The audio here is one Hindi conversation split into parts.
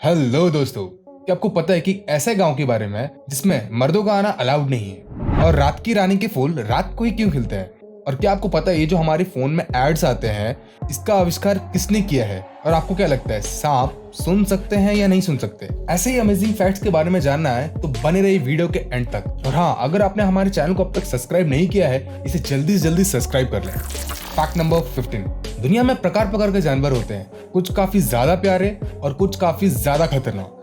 हेलो दोस्तों, क्या आपको पता है कि ऐसे गांव के बारे में जिसमें मर्दों का आना अलाउड नहीं है और रात की रानी के फूल रात को ही क्यों खिलते हैं? और क्या आपको पता है ये जो हमारे फोन में एड्स आते हैं इसका आविष्कार किसने किया है? और आपको क्या लगता है सांप सुन सकते हैं या नहीं सुन सकते? ऐसे ही अमेजिंग फैक्ट्स के बारे में जानना है तो बने रहिए वीडियो के एंड तक। और हाँ, अगर आपने हमारे चैनल को अब तक सब्सक्राइब नहीं किया है इसे जल्दी से जल्दी सब्सक्राइब कर लें। फैक्ट नंबर 15, दुनिया में प्रकार प्रकार के जानवर होते हैं, कुछ काफी ज्यादा प्यारे और कुछ काफी ज्यादा खतरनाक।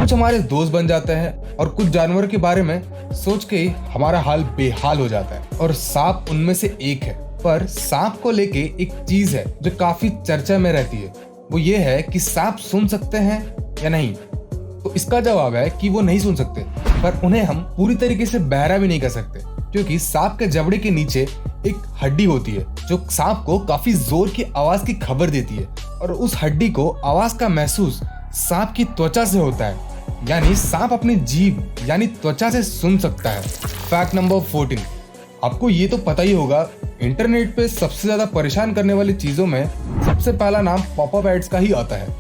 कुछ हमारे दोस्त बन जाते हैं और कुछ जानवरों के बारे में सोच के ही हमारा हाल बेहाल हो जाता है, और सांप उनमें से एक है। पर सांप को लेके एक चीज है जो काफी चर्चा में रहती है, वो ये है कि सांप सुन सकते हैं या नहीं। तो इसका जवाब है कि वो नहीं सुन सकते, पर उन्हें हम पूरी तरीके से बहरा भी नहीं कर सकते, क्योंकि सांप के जबड़े के नीचे एक हड्डी होती है जो सांप को काफी जोर की आवाज की खबर देती है, और उस हड्डी को आवाज का महसूस सांप की त्वचा से होता है, यानी सांप अपनी जीभ यानी त्वचा से सुन सकता है। फैक्ट नंबर 14, आपको ये तो पता ही होगा, इंटरनेट पे सबसे ज्यादा परेशान करने वाली चीजों में सबसे पहला नाम पॉपअप एड्स का ही आता है।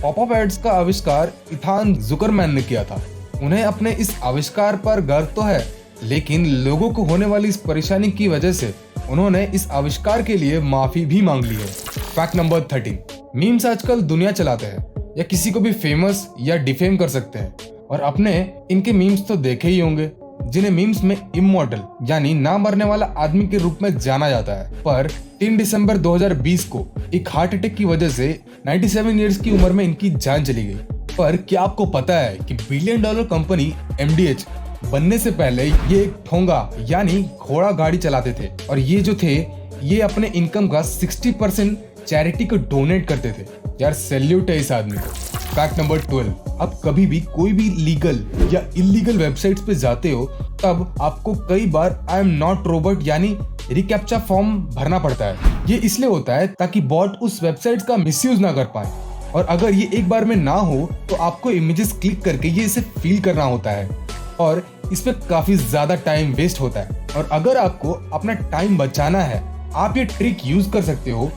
पॉपअप एड्स का आविष्कार इथान जुकरमैन ने किया था। उन्हें अपने इस आविष्कार पर गर्व तो है, लेकिन लोगों को होने वाली इस परेशानी की वजह से उन्होंने इस आविष्कार के लिए माफी भी मांग ली है। फैक्ट नंबर 13, मीम्स आजकल दुनिया चलाते हैं या किसी को भी फेमस या डिफेम कर सकते हैं, और अपने इनके मीम्स तो देखे ही होंगे जिन्हें मीम्स में इमॉर्टल यानी ना मरने वाला आदमी के रूप में जाना जाता है। पर 3 दिसंबर 2020 को एक हार्ट अटैक की वजह से 97 ईयर्स की उम्र में इनकी जान चली गई। पर क्या आपको पता है कि $1 बिलियन कंपनी MDH बनने से पहले ये एक ठोंगा यानी घोड़ा गाड़ी चलाते थे, और ये जो थे ये अपने इनकम का 60% चैरिटी को डोनेट करते थे। यार सैल्यूट है इस आदमी को। फैक्ट नंबर 12, आप कभी भी कोई भी लीगल या इलीगल वेबसाइट्स पे जाते हो तब आपको कई बार आई एम नॉट रोबोट यानी रिकैप्चा फॉर्म भरना पड़ता है। ये इसलिए होता है ताकि बॉट उस वेबसाइट का मिसयूज ना कर पाए, और अगर ये एक बार में ना हो तो आपको इमेजेस क्लिक करके ये इसे फील करना होता है, और इसमें काफी ज्यादा टाइम वेस्ट होता है। और अगर आपको अपना टाइम बचाना है आप ये ट्रिक यूज कर सकते हो।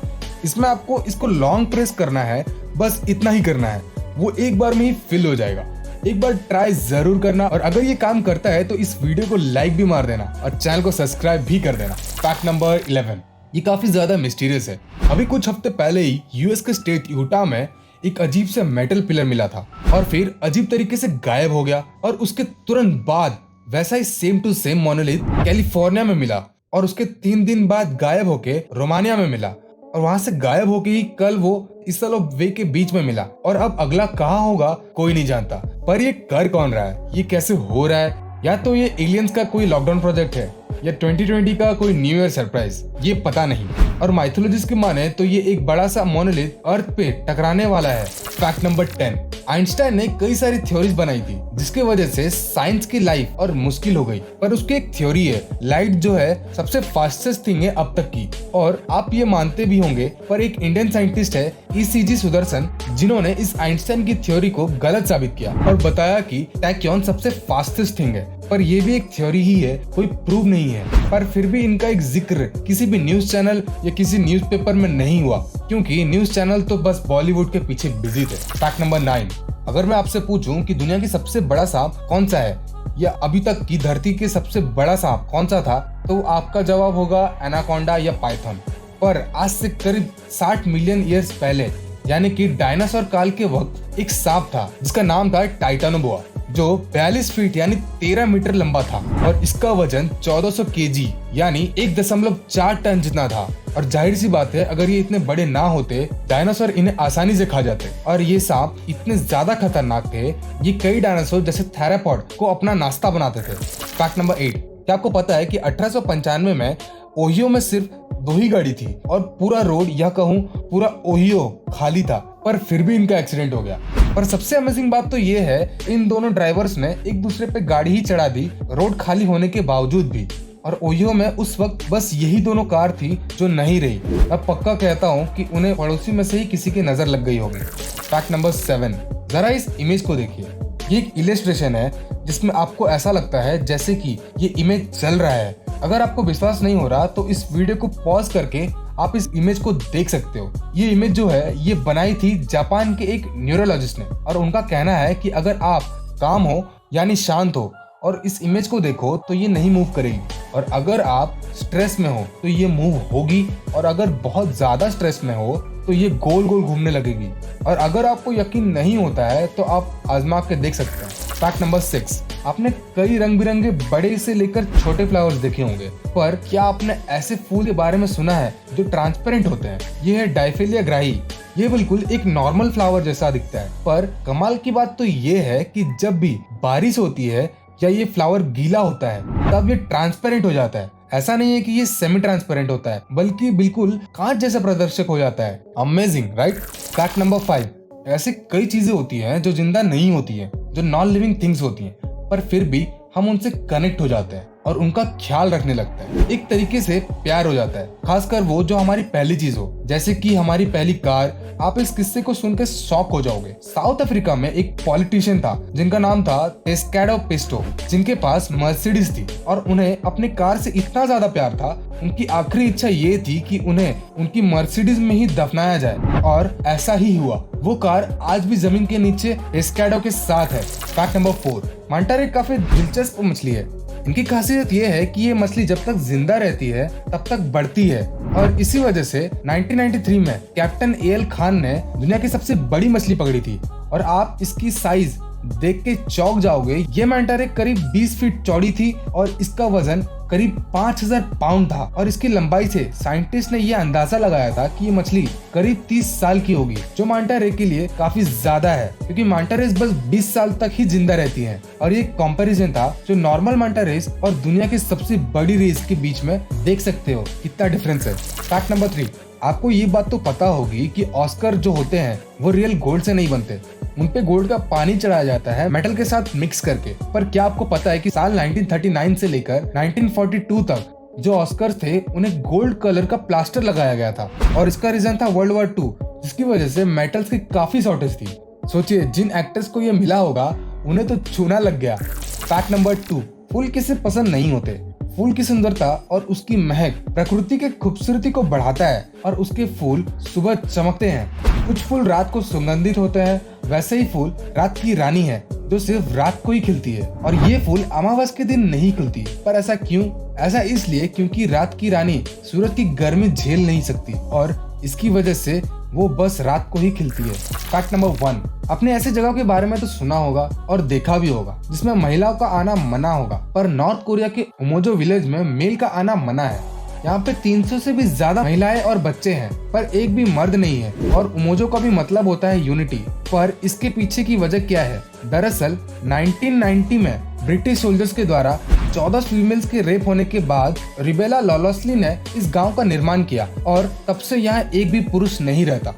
इसमें आपको इसको लॉन्ग प्रेस करना है, बस इतना ही करना है, वो एक बार में ही फिल हो जाएगा। एक बार ट्राई जरूर करना, और अगर ये काम करता है तो इस वीडियो को लाइक भी मार देना और चैनल को सब्सक्राइब भी कर देना। फैक्ट नंबर 11, ये काफी ज्यादा मिस्टीरियस है। अभी कुछ हफ्ते पहले ही यूएस के स्टेट यूटा में एक अजीब से मेटल पिलर मिला था और फिर अजीब तरीके से गायब हो गया, और उसके तुरंत बाद वैसा ही same to same monolith California में मिला, और उसके 3 दिन बाद गायब होके रोमानिया में मिला, और वहां से गायब होके ही कल वो इसलो वे के बीच में मिला। और अब अगला कहाँ होगा कोई नहीं जानता। पर ये कर कौन रहा है, ये कैसे हो रहा है? या तो ये एलियंस का कोई लॉकडाउन प्रोजेक्ट है या 2020 का कोई न्यू ईयर सरप्राइज, ये पता नहीं। और माइथोलॉजिस्ट की माने तो ये एक बड़ा सा मोनोलिथ अर्थ पे टकराने वाला है। फैक्ट नंबर 10, आइंस्टाइन ने कई सारी थ्योरीज बनाई थी जिसके वजह से साइंस की लाइफ और मुश्किल हो गई, पर उसकी एक थ्योरी है लाइट जो है सबसे फास्टेस्ट थिंग है अब तक की। और आप ये मानते भी होंगे, पर एक इंडियन साइंटिस्ट है ECG सुदर्शन, जिन्होंने इस आइंस्टाइन की थ्योरी को गलत साबित किया और बताया कि टैक्योन सबसे फास्टेस्ट थिंग है। पर ये भी एक थ्योरी ही है, कोई प्रूव नहीं है। पर फिर भी इनका एक जिक्र किसी भी न्यूज चैनल या किसी न्यूज़पेपर में नहीं हुआ, क्योंकि न्यूज चैनल तो बस बॉलीवुड के पीछे बिजी थे। फैक्ट नंबर 9, अगर मैं आपसे पूछूं कि दुनिया की सबसे बड़ा सांप कौन सा है या अभी तक की धरती के सबसे बड़ा सांप कौन सा था, तो आपका जवाब होगा एनाकोंडा या पाइथन। पर आज से करीब 60 मिलियन ईयर्स पहले यानी कि डायनासोर काल के वक्त एक सांप था जिसका नाम था टाइटानोबोआ, जो 42 फीट यानी 13 मीटर लंबा था, और इसका वजन 1400 kg यानी 1.4 टन जितना था। और जाहिर सी बात है, अगर ये इतने बड़े ना होते डायनासोर इन्हें आसानी से खा जाते। और ये सांप इतने ज्यादा खतरनाक थे, ये कई डायनासोर जैसे थेरापॉड को अपना नाश्ता बनाते थे। फैक्ट नंबर 8, क्या आपको पता है कि 1895 में ओहियो में सिर्फ 2 ही गाड़ी थी और पूरा रोड या कहूँ पूरा ओहियो खाली था, पर फिर भी इनका एक्सीडेंट हो गया। पर सबसे अमेजिंग बात तो ये है, इन दोनों ड्राइवर्स ने एक दूसरे पे गाड़ी ही चढ़ा दी रोड खाली होने के बावजूद भी, और ओहियो में उस वक्त बस यही दोनों कार थी जो नहीं रही। अब पक्का कहता हूँ कि उन्हें पड़ोसी में से ही किसी की नजर लग गई होगी। फैक्ट नंबर 7, जरा इस इमेज को देखिए, ये एक इलस्ट्रेशन है जिसमें आपको ऐसा लगता है जैसे कि ये इमेज चल रहा है। अगर आपको विश्वास नहीं हो रहा तो इस वीडियो को पॉज करके आप इस इमेज को देख सकते हो। ये इमेज जो है ये बनाई थी जापान के एक न्यूरोलॉजिस्ट ने, और उनका कहना है कि अगर आप काम हो यानी शांत हो और इस इमेज को देखो तो ये नहीं मूव करेगी, और अगर आप स्ट्रेस में हो तो ये मूव होगी, और अगर बहुत ज्यादा स्ट्रेस में हो तो ये गोल गोल घूमने लगेगी। और अगर आपको यकीन नहीं होता है तो आप आजमा के देख सकते हैं। फैक्ट नंबर 6, आपने कई रंग बिरंगे बड़े से लेकर छोटे फ्लावर्स देखे होंगे, पर क्या आपने ऐसे फूल के बारे में सुना है जो ट्रांसपेरेंट होते हैं? ये है डाइफेलिया ग्राही। ये बिल्कुल एक नॉर्मल फ्लावर जैसा दिखता है, पर कमाल की बात तो ये है कि जब भी बारिश होती है या ये फ्लावर गीला होता है तब ये ट्रांसपेरेंट हो जाता है। ऐसा नहीं है कि ये सेमी ट्रांसपेरेंट होता है, बल्कि बिल्कुल कांच जैसा प्रदर्शक हो जाता है। Amazing, right? फैक्ट नंबर 5, ऐसे कई चीजें होती हैं जो जिंदा नहीं होती हैं, जो नॉन लिविंग थिंग्स होती हैं, पर फिर भी हम उनसे कनेक्ट हो जाते हैं और उनका ख्याल रखने लगते हैं। एक तरीके से प्यार हो जाता है, खासकर वो जो हमारी पहली चीज हो, जैसे कि हमारी पहली कार। आप इस किस्से को सुनकर शॉक हो जाओगे। साउथ अफ्रीका में एक पॉलिटिशियन था जिनका नाम था टेस्काडो पिस्टो, जिनके पास मर्सिडीज थी और उन्हें अपनी कार से इतना ज्यादा प्यार था, उनकी आखिरी इच्छा ये थी कि उन्हें उनकी मर्सिडीज में ही दफनाया जाए, और ऐसा ही हुआ। वो कार आज भी जमीन के नीचे टेस्काडो के साथ है। फैक्ट नंबर 4, मांटा रे काफी दिलचस्प मछली है। इनकी खासियत ये है कि ये मछली जब तक जिंदा रहती है तब तक बढ़ती है, और इसी वजह से 1993 में कैप्टन एएल खान ने दुनिया की सबसे बड़ी मछली पकड़ी थी। और आप इसकी साइज देख के चौंक जाओगे। ये मांटा रे करीब 20 फीट चौड़ी थी और इसका वजन करीब 5000 पाउंड था, और इसकी लंबाई से साइंटिस्ट ने ये अंदाजा लगाया था कि ये मछली करीब 30 साल की होगी, जो मांटा रे के लिए काफी ज्यादा है, क्योंकि मांटा रेस बस 20 साल तक ही जिंदा रहती हैं। और ये कंपैरिजन था जो नॉर्मल मांटा रेस और दुनिया की सबसे बड़ी रेस के बीच में। देख सकते हो कितना डिफरेंस है। फैक्ट नंबर 3, आपको ये बात तो पता होगी कि ऑस्कर जो होते हैं वो रियल गोल्ड से नहीं बनते, उनपे गोल्ड का पानी चढ़ाया जाता है मेटल के साथ मिक्स करके। पर क्या आपको पता है कि साल 1939 से लेकर 1942 तक जो ऑस्कर्स थे उन्हें गोल्ड कलर का प्लास्टर लगाया गया था, और इसका रीजन था वर्ल्ड वॉर 2, जिसकी वजह से मेटल्स की काफी शॉर्टेज थी। सोचिए जिन एक्टर्स को ये मिला होगा उन्हें तो छूना लग गया। फैक्ट नंबर 2, फूल किसे पसंद नहीं होते? फूल की सुंदरता और उसकी महक प्रकृति के खूबसूरती को बढ़ाता है, और उसके फूल सुबह चमकते हैं। कुछ फूल रात को सुगंधित होते हैं, वैसे ही फूल रात की रानी है जो सिर्फ रात को ही खिलती है, और ये फूल अमावस के दिन नहीं खिलती। पर ऐसा क्यों? ऐसा इसलिए क्योंकि रात की रानी सूरज की गर्मी झेल नहीं सकती, और इसकी वजह से वो बस रात को ही खिलती है। फैक्ट नंबर 1, आपने ऐसे जगह के बारे में तो सुना होगा और देखा भी होगा जिसमें महिलाओं का आना मना होगा, पर नॉर्थ कोरिया के उमोजो विलेज में मेल का आना मना है। यहाँ पे 300 से भी ज्यादा महिलाएं और बच्चे हैं, पर एक भी मर्द नहीं है, और उमोजो का भी मतलब होता है यूनिटी। पर इसके पीछे की वजह क्या है? दरअसल 1990 में ब्रिटिश सोल्जर्स के द्वारा 14 फीमेल्स के रेप होने के बाद रिबेला लॉलॉसली ने इस गांव का निर्माण किया, और तब से यहाँ एक भी पुरुष नहीं रहता।